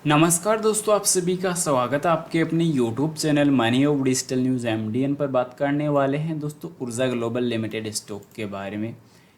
नमस्कार दोस्तों, आप सभी का स्वागत है आपके अपने YouTube channel money of digital news MDN पर। बात करने वाले हैं दोस्तों ऊर्जा ग्लोबल लिमिटेड स्टॉक के बारे में।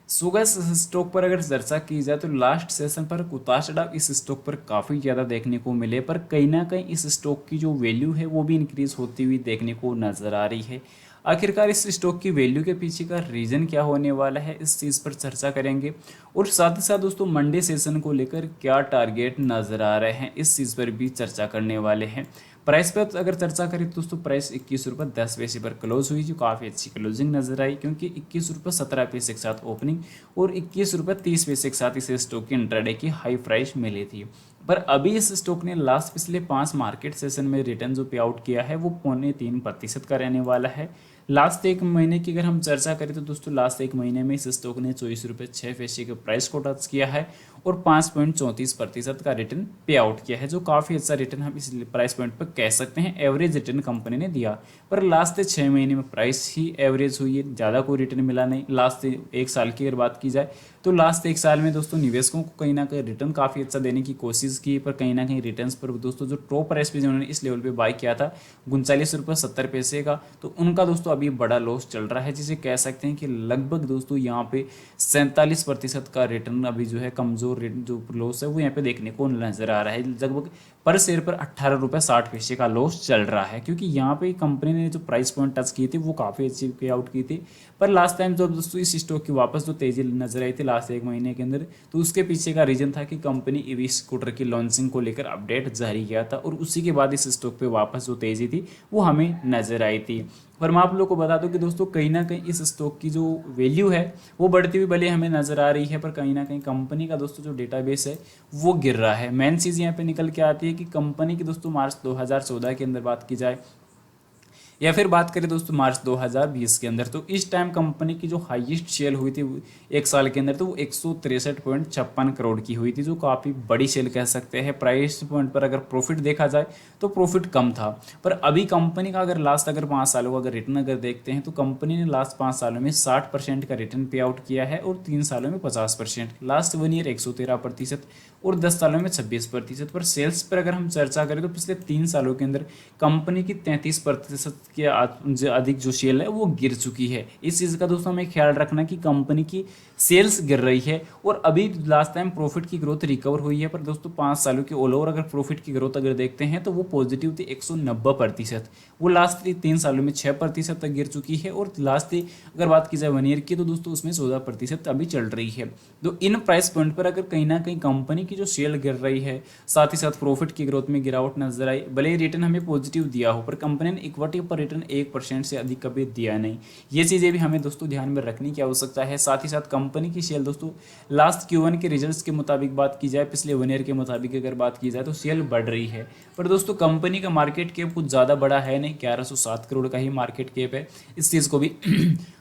सुबह इस स्टॉक पर अगर चर्चा की जाए तो लास्ट सेशन पर उतार चढ़ाव इस स्टॉक पर काफ़ी ज़्यादा देखने को मिले, पर कहीं ना कहीं इस स्टॉक की जो वैल्यू है वो भी इंक्रीज होती हुई देखने को नज़र आ रही है। आखिरकार इस स्टॉक की वैल्यू के पीछे का रीज़न क्या होने वाला है, इस चीज़ पर चर्चा करेंगे। और साथ ही साथ दोस्तों मंडे सेशन को लेकर क्या टारगेट नज़र आ रहे हैं, इस चीज़ पर भी चर्चा करने वाले हैं। प्राइस पर अगर चर्चा करें तो दोस्तों प्राइस 21 रुपये 10 पैसे पर क्लोज हुई, जो काफ़ी अच्छी क्लोजिंग नजर आई, क्योंकि 21 रुपये 17 पैसे के साथ ओपनिंग और 21 रुपये 30 पैसे के साथ इस स्टॉक की इंट्राडे की हाई प्राइस मिली थी। पर अभी इस स्टॉक ने लास्ट पिछले 5 मार्केट सेशन में रिटर्न जो पे आउट किया है वो 0.3% का रहने वाला है। लास्ट एक महीने की अगर हम चर्चा करें तो दोस्तों लास्ट एक महीने में इस स्टॉक ने 24 रुपये 6 पैसे के प्राइस को टच किया है और 5.34% का रिटर्न पे आउट किया है, जो काफ़ी अच्छा रिटर्न हम इस प्राइस पॉइंट पर कह सकते हैं एवरेज रिटर्न कंपनी ने दिया। पर लास्ट 6 महीने में प्राइस ही एवरेज हुई है, ज़्यादा कोई रिटर्न मिला नहीं। लास्ट एक साल की अगर बात की जाए तो लास्ट एक साल में दोस्तों निवेशकों को कहीं ना कहीं रिटर्न काफ़ी अच्छा देने की कोशिश की, पर कहीं ना कहीं रिटर्न्स पर दोस्तों जो टॉप प्राइस पे जिन्होंने इस लेवल पे बाय किया था 39 रुपये 70 पैसे का, तो उनका दोस्तों अभी बड़ा लॉस चल रहा है, जिसे कह सकते हैं कि लगभग दोस्तों यहाँ पे 47% का रिटर्न अभी जो है कमजोर जो लॉस है वो यहाँ पे देखने को नजर आ रहा है। लगभग पर शेयर पर 18 रुपये 60 पैसे का लॉस चल रहा है, क्योंकि यहाँ पे कंपनी ने जो प्राइस पॉइंट टच की थी वो काफ़ी अच्छी पे आउट की थी। पर लास्ट टाइम जब दोस्तों इस स्टॉक की वापस जो तेजी नजर आई थी लास्ट एक महीने के अंदर, तो उसके पीछे का रीजन था कि कंपनी ईवी स्कूटर की लॉन्चिंग को लेकर अपडेट जारी किया था, और उसी के बाद इस स्टॉक पे वापस जो तेजी थी वो हमें नजर आई थी। पर मैं आप लोग को बता दूं कि दोस्तों कहीं ना कहीं इस स्टॉक की जो वैल्यू है वो बढ़ती हुई भले हमें नजर आ रही है, पर कहीं ना कहीं कंपनी का दोस्तों जो डेटाबेस है वो गिर रहा है। मेन चीज़ यहाँ पे निकल के आती है कि कंपनी की दोस्तों मार्च 2014 के अंदर बात की जाए या फिर बात करें दोस्तों मार्च 2020 के अंदर, तो इस टाइम कंपनी की जो हाईएस्ट सेल हुई थी एक साल के अंदर तो वो 163.56 करोड़ की हुई थी, जो काफ़ी बड़ी सेल कह सकते हैं। प्राइस पॉइंट पर अगर प्रॉफिट देखा जाए तो प्रॉफिट कम था। पर अभी कंपनी का अगर लास्ट अगर 5 सालों का अगर रिटर्न अगर देखते हैं तो कंपनी ने लास्ट 5 सालों में 60% का रिटर्न पे आउट किया है और 3 सालों में 50%, लास्ट 1 ईयर 113% और 10 सालों में 26%। पर सेल्स पर अगर हम चर्चा करें तो पिछले 3 सालों के अंदर कंपनी की 33% के अधिक जो सेल है वो गिर चुकी है। इस चीज़ का दोस्तों हमें ख्याल रखना कि कंपनी की सेल्स गिर रही है और अभी लास्ट टाइम प्रॉफिट की ग्रोथ रिकवर हुई है। पर दोस्तों 5 सालों के ऑल ओवर अगर प्रॉफिट की ग्रोथ अगर देखते हैं तो वो पॉजिटिव थी 190%, वो लास्ट 3 सालों में 6% तक गिर चुकी है और लास्ट अगर बात की जाए 1 ईयर की तो दोस्तों उसमें 14% अभी चल रही है। तो इन प्राइस पॉइंट पर अगर कहीं ना कहीं कंपनी की जो सेल गिर रही है, साथ ही साथ प्रॉफिट की ग्रोथ में गिरावट नजर आई, भले ही रिटर्न हमें पॉजिटिव दिया हो पर कंपनी ने इक्विटी पर रिटर्न 1% से अधिक कभी दिया नहीं। ये चीज़ें भी हमें दोस्तों ध्यान में रखने की आवश्यकता है। साथ ही साथ कंपनी की सेल दोस्तों लास्ट Q1 के रिजल्ट्स के मुताबिक बात की जाए, पिछले 1 ईयर के मुताबिक अगर बात की जाए तो सेल बढ़ रही है। पर दोस्तों कंपनी का मार्केट कैप कुछ ज़्यादा बड़ा है नहीं, 1107 करोड़ का ही मार्केट कैप है। इस चीज़ को भी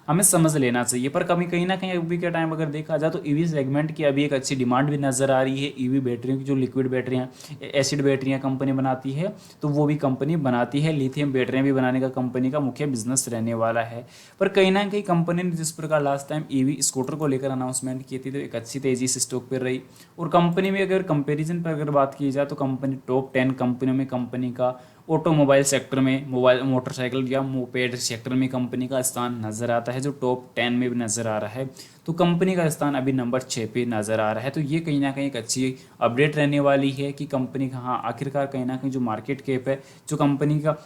हमें समझ लेना चाहिए। पर कभी कहीं ना कहीं अभी के टाइम अगर देखा जाए तो ईवी सेगमेंट की अभी एक अच्छी डिमांड भी नजर आ रही है। ईवी बैटरियों की जो लिक्विड बैटरियाँ एसिड बैटरियाँ कंपनी बनाती है तो वो भी कंपनी बनाती है। लिथियम बैटरियाँ भी बनाने का कंपनी का मुख्य बिजनेस रहने वाला है। पर कहीं ना कहीं कंपनी ने जिस प्रकार लास्ट टाइम ईवी स्कूटर को लेकर अनाउंसमेंट की थी तो एक अच्छी तेजी से स्टॉक पर रही। और कंपनी में अगर कंपेरिजन पर अगर बात की जाए तो कंपनी टॉप 10 कंपनियों में कंपनी का ऑटोमोबाइल सेक्टर में मोबाइल मोटरसाइकिल या मोपेड सेक्टर में कंपनी का स्थान नज़र आता है, जो टॉप 10 में भी नज़र आ रहा है। तो कंपनी का स्थान अभी नंबर 6 पे नज़र आ रहा है। तो ये कहीं ना कहीं एक अच्छी अपडेट रहने वाली है कि कंपनी का हाँ आखिरकार कहीं ना कहीं जो मार्केट कैप है, जो कंपनी का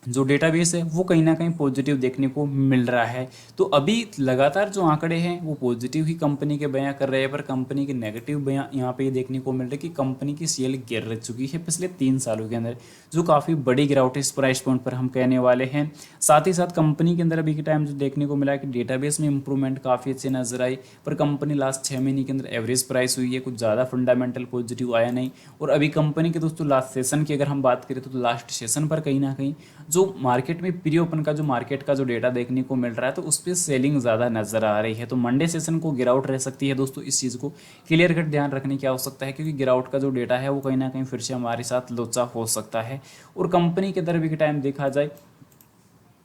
जो डेटाबेस है वो कहीं ना कहीं पॉजिटिव देखने को मिल रहा है। तो अभी लगातार जो आंकड़े हैं वो पॉजिटिव ही कंपनी के बयां कर रहे हैं, पर कंपनी के नेगेटिव बयां यहाँ पे देखने को मिल रहे हैं कि कंपनी की सेल गिर चुकी है पिछले 3 सालों के अंदर, जो काफ़ी बड़ी गिरावट इस प्राइस पॉइंट पर हम कहने वाले हैं। साथ ही साथ कंपनी के अंदर अभी के टाइम जो देखने को मिला कि डेटाबेस में इंप्रूवमेंट काफ़ी अच्छे नजर आई, पर कंपनी लास्ट 6 महीने के अंदर एवरेज प्राइस हुई है, कुछ ज़्यादा फंडामेंटल पॉजिटिव आया नहीं। और अभी कंपनी के दोस्तों लास्ट सेशन की अगर हम बात करें तो लास्ट सेशन पर कहीं ना कहीं जो मार्केट में प्री ओपन का जो मार्केट का जो डेटा देखने को मिल रहा है तो उस पर सेलिंग ज़्यादा नजर आ रही है। तो मंडे सेशन को गिरावट रह सकती है दोस्तों, इस चीज़ को क्लियर कट ध्यान रखने की आवश्यकता है, क्योंकि गिरावट का जो डेटा है वो कहीं ना कहीं फिर से हमारे साथ लोचा हो सकता है। और कंपनी के दर भी के टाइम देखा जाए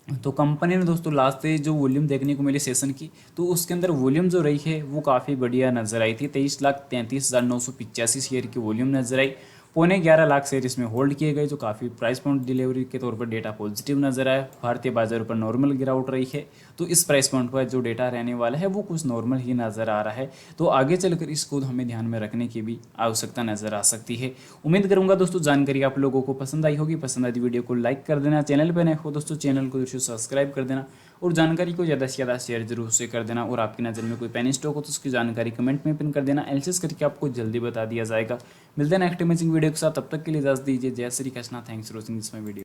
तो कंपनी ने दोस्तों लास्ट जो वॉल्यूम देखने को मिली सेशन की तो उसके अंदर वॉल्यूम जो रही है वो काफ़ी बढ़िया नजर आई थी। 23,33,985 शेयर की वॉल्यूम नजर आई। 11.25 लाख शेयर इसमें होल्ड किए गए, जो काफ़ी प्राइस पॉइंट डिलीवरी के तौर पर डेटा पॉजिटिव नजर आया। भारतीय बाजारों पर नॉर्मल गिरावट रही है, तो इस प्राइस पॉइंट पर जो डेटा रहने वाला है वो कुछ नॉर्मल ही नजर आ रहा है। तो आगे चलकर इसको हमें ध्यान में रखने की भी आवश्यकता नजर आ सकती है। उम्मीद करूंगा दोस्तों जानकारी आप लोगों को पसंद आई होगी। पसंद आई वीडियो को लाइक कर देना, चैनल पर नए हो दोस्तों चैनल को जरूर सब्सक्राइब कर देना और जानकारी को ज़्यादा से ज़्यादा शेयर जरूर से कर देना। और आपकी नज़र में कोई पेनी स्टॉक हो तो उसकी जानकारी कमेंट में पिन कर देना, एनालिसिस करके आपको जल्दी बता दिया जाएगा। मिलते हैं नेक्स्ट अमेजिंग वीडियो के साथ, तब तक के लिए इजाजत दीजिए। जय Shri Krishna, thanks for watching this my video.